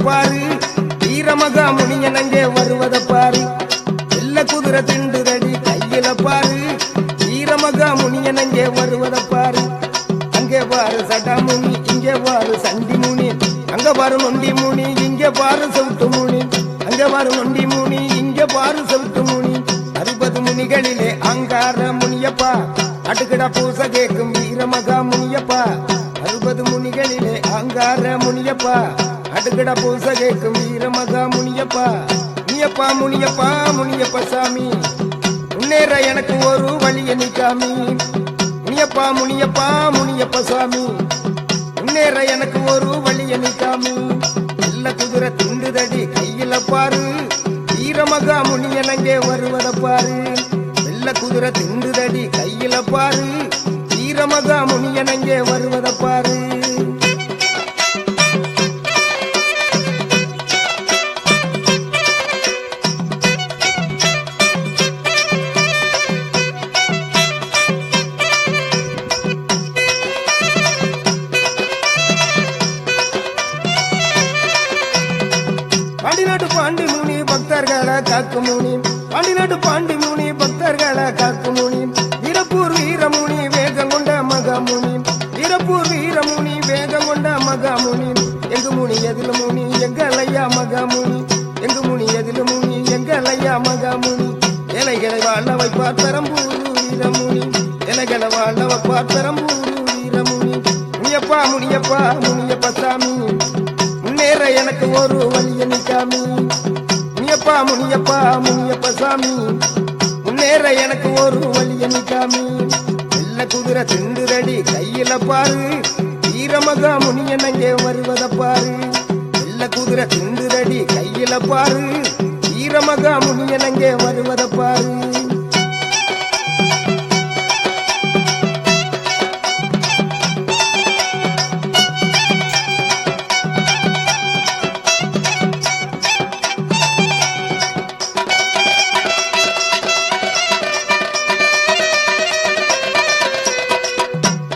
பாரு, வீரமகா முனியன் அங்கே வருவத பாரு. வெள்ள குதிரை திண்டுதடி கையில பாரு, வீரமகா முனியன் அங்கே வருவத பாரு. அங்கே பாரு சடாமுனி, இங்கே பாரு சண்டி முனி, அங்க பாரு நொண்டி முனி, இங்கே பாரு செவுட்டு முனி. அங்க பாரு நொண்டி முனி, இங்கே பாரு செவுட்டு முனி. 60 முனிகளிலே அங்கார முனியப்பா, அடுக்கடா பூச கேட்கும் வீரமகா முனியப்பா. 60 முனிகளிலே அங்கார முனியப்பா, அடுக்கடா பூச கேட்கும் வீரமகா முனியப்பா. முனியப்பா முனியப்பா முனியப்பா சாமி, முன்னேற எனக்கு ஒரு வழிய நிக்காமி. முனியப்பா முனியப்பா முனியப்பா சாமி, முன்னேற எனக்கு ஒரு வழிய நிக்காமி. வெள்ள குதிரை திண்டுதடி கையில பாரு, வீரமகா முனியன் அங்கே வருவத பாரு. வெள்ள குதிரை திண்டுதடி கையில பாரு, வீரமகா முனியன் அங்கே வருவத பாரு. பாண்டிநாட்டு பாண்டி முனி பக்தர்களை காக்கும் முனி, பாண்டிநாட்டு பாண்டி முனி பக்தர்களை காக்கும் முனி. வீரப்பூர் வீரமுனி வேகம் கொண்ட மகாமுனி, வீரப்பூர் வீரமுனி வேகம் கொண்ட மகாமுனி. எங்கு முனி எதில் முனி எங்களையா மகாமுனி, எங்கு முனி எதில் முனி எங்களையா மகாமுனி. இலைகளை வாழ வைப்பார் பெரம்பூர் வீரமுனி, இலைகளை வாழ வைப்பார் பெரம்பூர் வீரமுனி. முனியப்பா முனியப்பா முனியப்பா சாமி, முன்னேற எனக்கு ஒரு வழிய நிக்காமி. முனியப்பா முனியப்பா முனியப்பா சாமி, முன்னேற எனக்கு ஒரு வழிய நிக்காமி. வெள்ள குதிரை திண்டுதடி கையில பாரு, வீரமகா முனியன் அங்கே வருவத பாரு. வெள்ள குதிரை திண்டுதடி கையில பாரு, வீரமகா முனியன் அங்கே வருவத பாரு.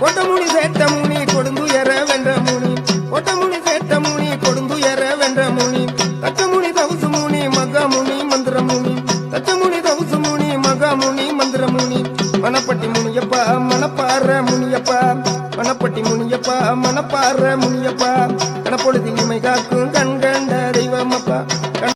கொட்டமுனி சேட்ட முனி கொடுந்துயர வென்ற முனி, கொட்டமுனி சேட்ட முனி கொடுந்துயர வென்ற முனி. தச்சமுனி தவுசு முனி மகாமுனி மந்திர முனி, தச்சமுனி தவுசு முனி மகாமுனி மந்திர முனி. மணப்பட்டி முனியப்பா மணப்பாற முனியப்பா, மணப்பட்டி முனியப்பா மணப்பாற முனியப்பா. கணப்பொழுதில் இமை காக்கும் கண்கண்ட தெய்வமப்பா,